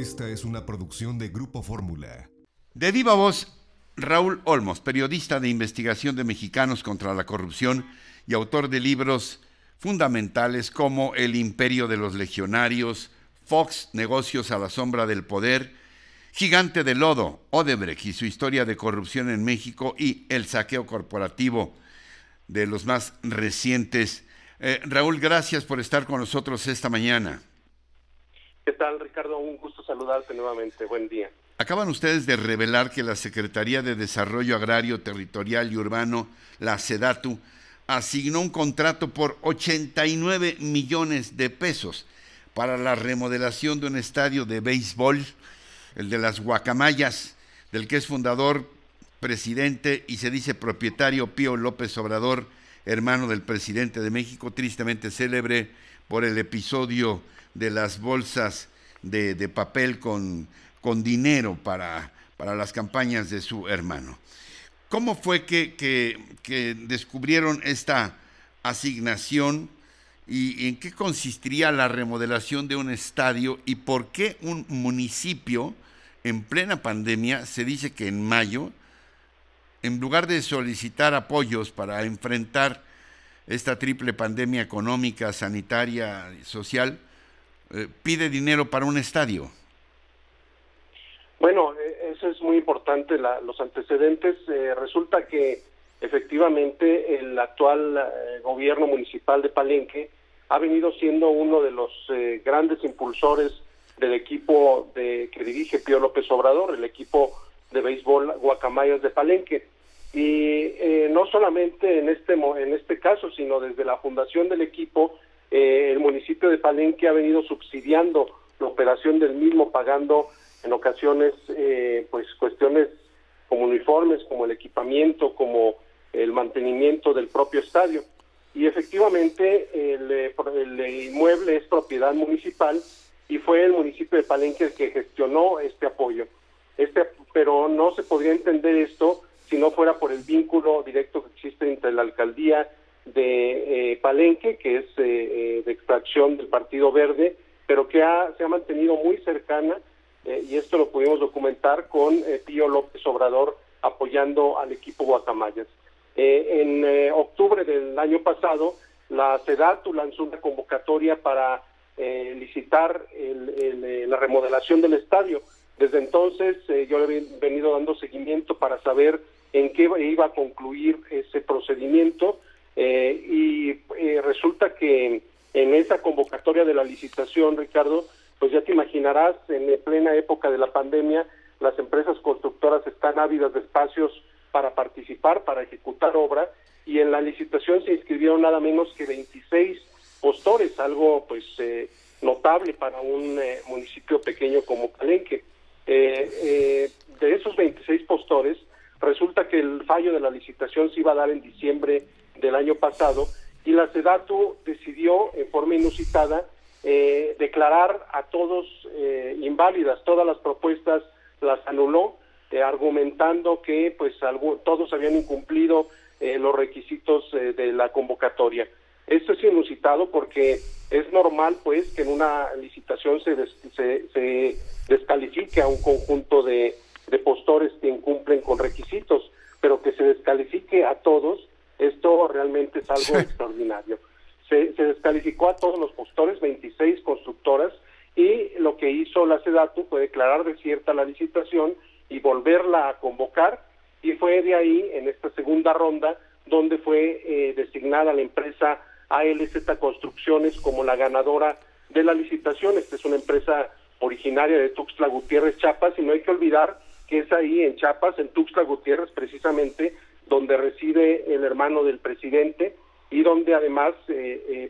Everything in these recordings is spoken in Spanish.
Esta es una producción de Grupo Fórmula. De viva voz, Raúl Olmos, periodista de investigación de Mexicanos contra la Corrupción y autor de libros fundamentales como El Imperio de los Legionarios, Fox, Negocios a la Sombra del Poder, Gigante de Lodo, Odebrecht y su historia de corrupción en México y el saqueo corporativo de los más recientes. Raúl, gracias por estar con nosotros esta mañana. ¿Qué tal, Ricardo? Un gusto saludarte nuevamente. Buen día. Acaban ustedes de revelar que la Secretaría de Desarrollo Agrario, Territorial y Urbano, la SEDATU, asignó un contrato por 89 millones de pesos para la remodelación de un estadio de béisbol, el de las Guacamayas, del que es fundador, presidente y se dice propietario Pío López Obrador, hermano del presidente de México, tristemente célebre por el episodio de las bolsas de papel con dinero para las campañas de su hermano. ¿Cómo fue que descubrieron esta asignación y en qué consistiría la remodelación de un estadio y por qué un municipio en plena pandemia, se dice que en mayo, en lugar de solicitar apoyos para enfrentar esta triple pandemia económica, sanitaria y social, pide dinero para un estadio? Bueno, eso es muy importante, los antecedentes. Resulta que efectivamente el actual gobierno municipal de Palenque ha venido siendo uno de los grandes impulsores del equipo que dirige Pío López Obrador, el equipo de béisbol Guacamayas de Palenque. Y no solamente en este caso, sino desde la fundación del equipo, el municipio de Palenque ha venido subsidiando la operación del mismo, pagando en ocasiones pues cuestiones como uniformes, como el equipamiento, como el mantenimiento del propio estadio. Y efectivamente el inmueble es propiedad municipal y fue el municipio de Palenque el que gestionó este apoyo. Pero no se podría entender esto si no fuera por el vínculo directo que existe entre la alcaldía de Palenque, que es de extracción del Partido Verde, pero que se ha mantenido muy cercana, y esto lo pudimos documentar con Pío López Obrador apoyando al equipo Guacamayas. En octubre del año pasado, la SEDATU lanzó una convocatoria para licitar la remodelación del estadio. Desde entonces yo le he venido dando seguimiento para saber en qué iba a concluir ese procedimiento, y resulta que en esa convocatoria de la licitación, Ricardo, pues ya te imaginarás, en plena época de la pandemia, las empresas constructoras están ávidas de espacios para participar, para ejecutar obra, y en la licitación se inscribieron nada menos que 26 postores, algo pues notable para un municipio pequeño como Palenque. De esos 26 postores, resulta que el fallo de la licitación se iba a dar en diciembre del año pasado, y la SEDATU decidió en forma inusitada declarar a todos inválidas. Todas las propuestas las anuló, argumentando que pues todos habían incumplido los requisitos de la convocatoria. Esto es inusitado porque es normal pues que en una licitación se descalifique a un conjunto de postores que incumplen con requisitos, pero que se descalifique a todos, esto realmente es algo extraordinario. Se descalificó a todos los postores, 26 constructoras, y lo que hizo la SEDATU fue declarar desierta la licitación y volverla a convocar, y fue de ahí, en esta segunda ronda, donde fue designada la empresa ALZ Construcciones como la ganadora de la licitación. Esta es una empresa originaria de Tuxtla Gutiérrez, Chiapas, y no hay que olvidar que es ahí en Chiapas, en Tuxtla Gutiérrez precisamente, donde reside el hermano del presidente, y donde además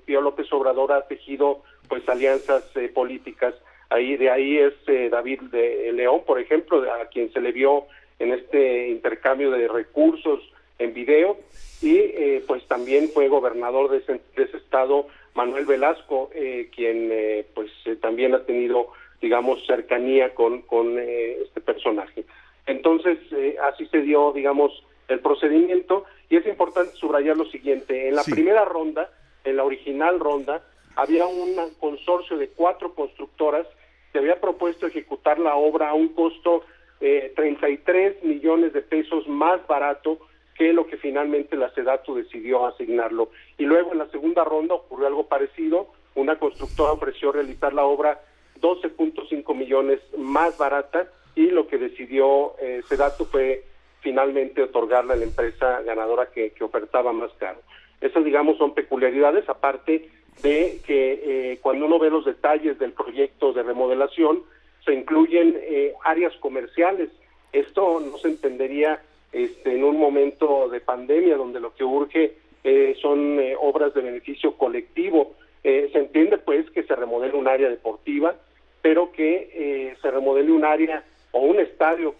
Pío López Obrador ha tejido pues alianzas políticas. De ahí es David de León, por ejemplo, a quien se le vio en este intercambio de recursos en video, y pues también fue gobernador de ese estado Manuel Velasco, quien también ha tenido, digamos, cercanía con este personaje. Entonces, así se dio, digamos, el procedimiento, y es importante subrayar lo siguiente. En la primera ronda, en la original ronda, había un consorcio de 4 constructoras se había propuesto ejecutar la obra a un costo 33 millones de pesos más barato que lo que finalmente la SEDATU decidió asignarlo. Y luego en la segunda ronda ocurrió algo parecido, una constructora ofreció realizar la obra 12.5 millones más barata, y lo que decidió SEDATU fue finalmente otorgarla a la empresa ganadora que ofertaba más caro. Esas, digamos, son peculiaridades, aparte de que cuando uno ve los detalles del proyecto de remodelación, se incluyen áreas comerciales. Esto no se entendería en un momento de pandemia, donde lo que urge son obras de beneficio colectivo. Se entiende pues que se remodele un área deportiva, pero que se remodele un área o un estadio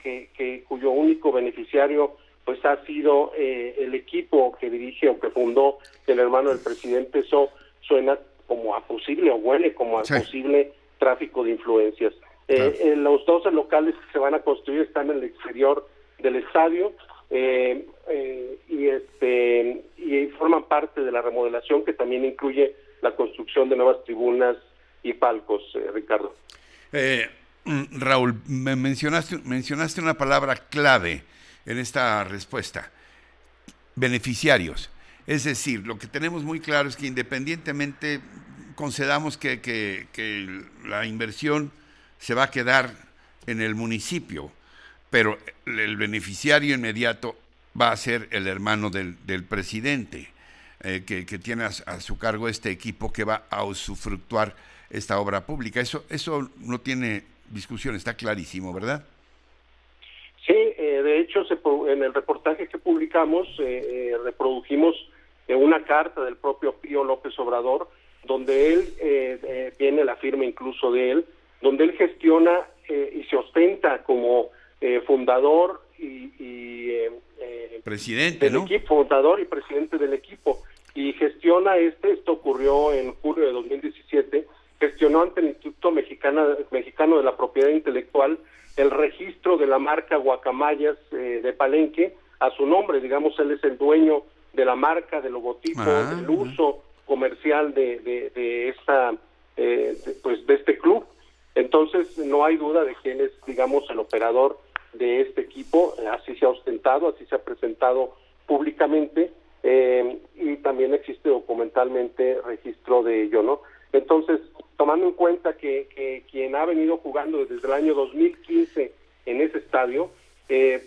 cuyo único beneficiario pues ha sido el equipo que dirige o que fundó el hermano del presidente. Eso suena como a posible, o huele como a posible tráfico de influencias. Los 12 locales que se van a construir están en el exterior del estadio y forman parte de la remodelación, que también incluye la construcción de nuevas tribunas y palcos, Ricardo. Raúl, mencionaste una palabra clave en esta respuesta: beneficiarios. Es decir, lo que tenemos muy claro es que independientemente concedamos que la inversión se va a quedar en el municipio, pero el beneficiario inmediato va a ser el hermano del presidente, que tiene a su cargo este equipo que va a usufructuar esta obra pública. Eso no tiene discusión, está clarísimo, ¿verdad? Sí, de hecho en el reportaje que publicamos reprodujimos una carta del propio Pío López Obrador, donde él, viene la firma incluso de él, donde él gestiona y se ostenta como fundador y presidente del ¿no? equipo, fundador y presidente del equipo, y gestiona esto ocurrió en julio de 2017, gestionó ante el Instituto Mexicano de la Propiedad Intelectual el registro de la marca Guacamayas de Palenque a su nombre. Digamos, él es el dueño de la marca, del logotipo, del uso comercial de esta de este club. Entonces no hay duda de que él es, digamos, el operador de este equipo. Así se ha ostentado, así se ha presentado públicamente, y también existe documentalmente registro de ello, ¿no? Entonces, tomando en cuenta que quien ha venido jugando desde el año 2015 en ese estadio es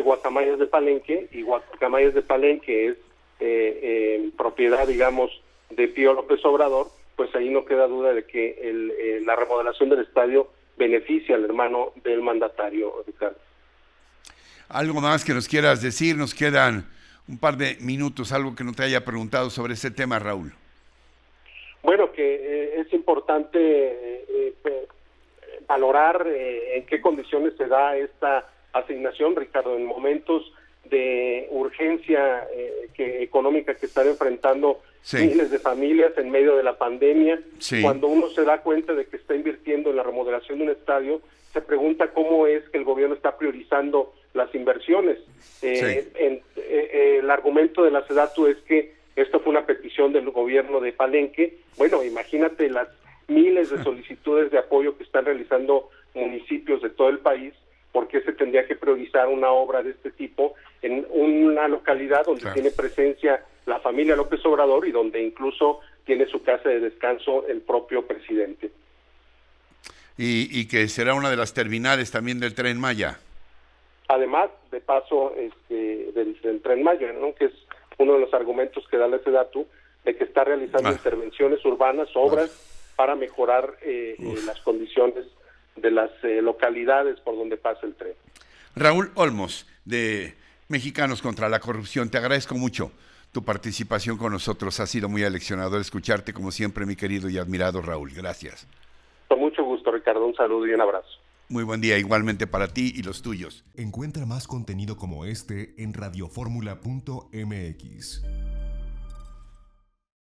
Guacamayas de Palenque, y Guacamayas de Palenque es propiedad, digamos, de Pío López Obrador, pues ahí no queda duda de que la remodelación del estadio beneficia al hermano del mandatario, Ricardo. ¿Algo más que nos quieras decir? Nos quedan un par de minutos, algo que no te haya preguntado sobre ese tema, Raúl. Bueno, que es importante valorar en qué condiciones se da esta asignación, Ricardo, en momentos de urgencia económica que están enfrentando miles de familias en medio de la pandemia. Cuando uno se da cuenta de que está invirtiendo en la remodelación de un estadio, se pregunta cómo es que el gobierno está priorizando las inversiones. El argumento de la SEDATU es que esto fue una petición del gobierno de Palenque. Bueno, imagínate las miles de solicitudes de apoyo que están realizando municipios de todo el país. ¿Por qué se tendría que priorizar una obra de este tipo en una localidad donde tiene presencia la familia López Obrador y donde incluso tiene su casa de descanso el propio presidente? Y que será una de las terminales también del Tren Maya. Además, de paso, del Tren Maya, ¿no? Que es uno de los argumentos que da la SEDATU, de que está realizando intervenciones urbanas, obras para mejorar las condiciones de las localidades por donde pasa el tren. Raúl Olmos, de Mexicanos contra la Corrupción, te agradezco mucho tu participación con nosotros. Ha sido muy aleccionador escucharte, como siempre, mi querido y admirado Raúl. Gracias. Con mucho gusto, Ricardo. Un saludo y un abrazo. Muy buen día, igualmente para ti y los tuyos. Encuentra más contenido como este en radioformula.mx.